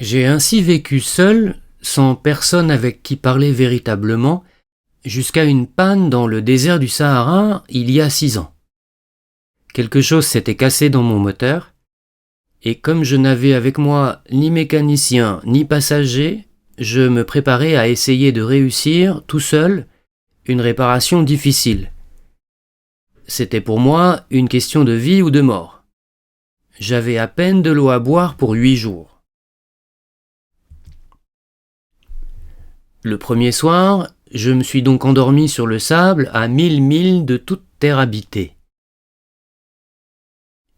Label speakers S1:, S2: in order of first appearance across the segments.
S1: J'ai ainsi vécu seul, sans personne avec qui parler véritablement, jusqu'à une panne dans le désert du Sahara il y a 6 ans. Quelque chose s'était cassé dans mon moteur, et comme je n'avais avec moi ni mécanicien ni passager, je me préparais à essayer de réussir, tout seul, une réparation difficile. C'était pour moi une question de vie ou de mort. J'avais à peine de l'eau à boire pour 8 jours. Le premier soir, je me suis donc endormi sur le sable à 1000 milles de toute terre habitée.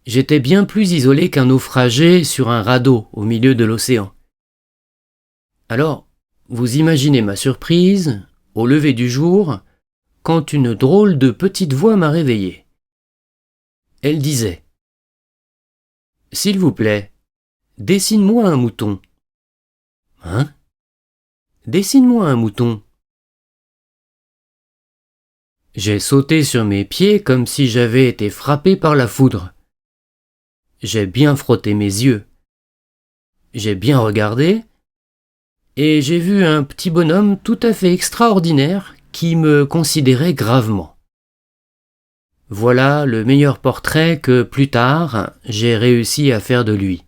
S1: J'étais bien plus isolé qu'un naufragé sur un radeau au milieu de l'océan. Alors, vous imaginez ma surprise, au lever du jour, quand une drôle de petite voix m'a réveillé. Elle disait « S'il vous plaît, dessine-moi un mouton. »« Hein ? Dessine-moi un mouton. » J'ai sauté sur mes pieds comme si j'avais été frappé par la foudre. J'ai bien frotté mes yeux. J'ai bien regardé, et j'ai vu un petit bonhomme tout à fait extraordinaire qui me considérait gravement. Voilà le meilleur portrait que, plus tard, j'ai réussi à faire de lui.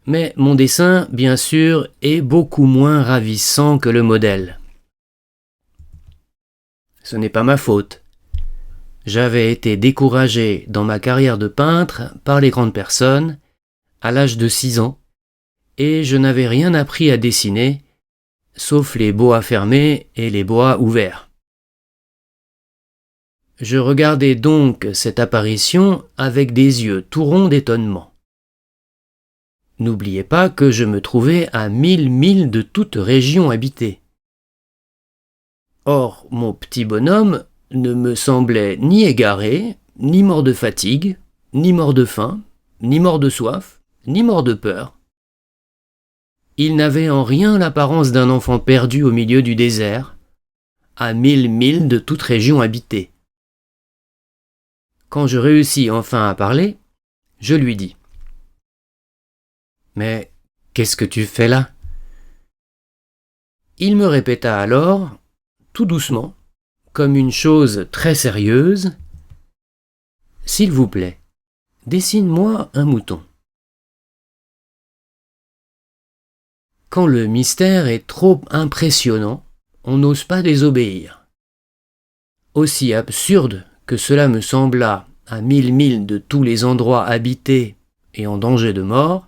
S1: Mais mon dessin, bien sûr, est beaucoup moins ravissant que le modèle. Ce n'est pas ma faute. J'avais été découragé dans ma carrière de peintre par les grandes personnes, à l'âge de 6 ans, et je n'avais rien appris à dessiner, sauf les bois fermés et les bois ouverts. Je regardais donc cette apparition avec des yeux tout ronds d'étonnement. N'oubliez pas que je me trouvais à 1000 milles de toute région habitée. Or, mon petit bonhomme ne me semblait ni égaré, ni mort de fatigue, ni mort de faim, ni mort de soif, ni mort de peur. Il n'avait en rien l'apparence d'un enfant perdu au milieu du désert, à 1000 milles de toute région habitée. Quand je réussis enfin à parler, je lui dis « Mais qu'est-ce que tu fais là ?» Il me répéta alors, tout doucement, comme une chose très sérieuse, « S'il vous plaît, dessine-moi un mouton. » Quand le mystère est trop impressionnant, on n'ose pas désobéir. Aussi absurde que cela me sembla à 1000 milles de tous les endroits habités et en danger de mort,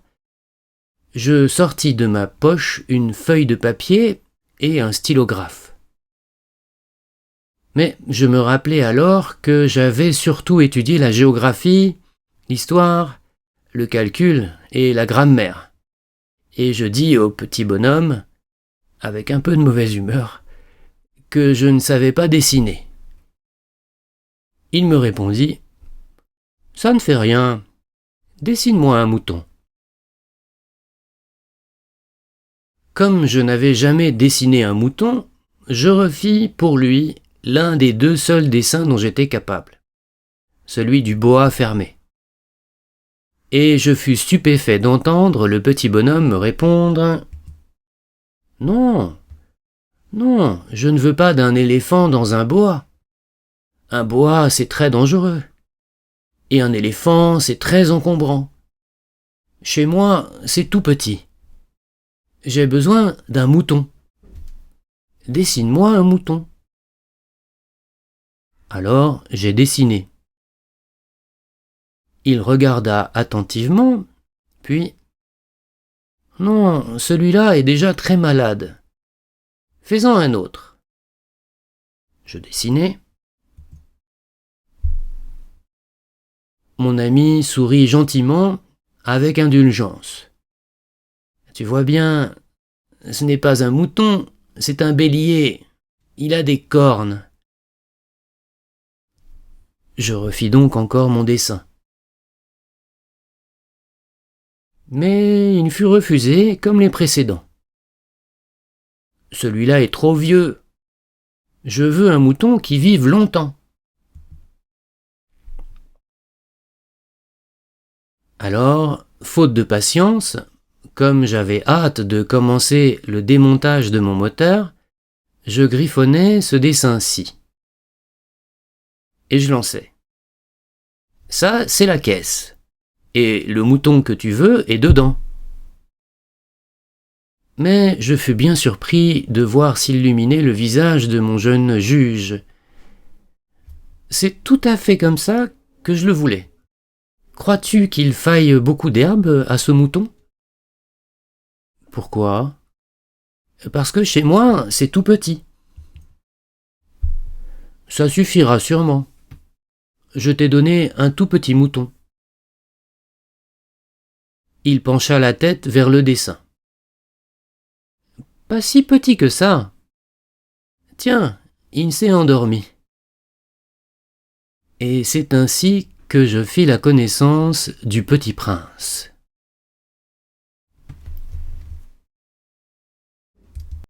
S1: je sortis de ma poche une feuille de papier et un stylographe. Mais je me rappelai alors que j'avais surtout étudié la géographie, l'histoire, le calcul et la grammaire. Et je dis au petit bonhomme, avec un peu de mauvaise humeur, que je ne savais pas dessiner. Il me répondit « Ça ne fait rien, dessine-moi un mouton. » Comme je n'avais jamais dessiné un mouton, je refis pour lui l'un des 2 seuls dessins dont j'étais capable, celui du boa fermé. Et je fus stupéfait d'entendre le petit bonhomme me répondre « Non, non, je ne veux pas d'un éléphant dans un boa. Un boa, c'est très dangereux. Et un éléphant, c'est très encombrant. Chez moi, c'est tout petit. J'ai besoin d'un mouton. Dessine-moi un mouton. » Alors j'ai dessiné. Il regarda attentivement, puis « Non, celui-là est déjà très malade. Fais-en un autre. » Je dessinai. Mon ami sourit gentiment, avec indulgence. « Tu vois bien, ce n'est pas un mouton, c'est un bélier. Il a des cornes. » Je refis donc encore mon dessin. Mais il fut refusé comme les précédents. « Celui-là est trop vieux. Je veux un mouton qui vive longtemps. » Alors, faute de patience, comme j'avais hâte de commencer le démontage de mon moteur, je griffonnais ce dessin-ci. Et je lançais. Ça, c'est la caisse. Et le mouton que tu veux est dedans. Mais je fus bien surpris de voir s'illuminer le visage de mon jeune juge. C'est tout à fait comme ça que je le voulais. Crois-tu qu'il faille beaucoup d'herbe à ce mouton ? Pourquoi ? Parce que chez moi, c'est tout petit. Ça suffira sûrement. Je t'ai donné un tout petit mouton. Il pencha la tête vers le dessin. Pas si petit que ça. Tiens, il s'est endormi. Et c'est ainsi que je fis la connaissance du petit prince.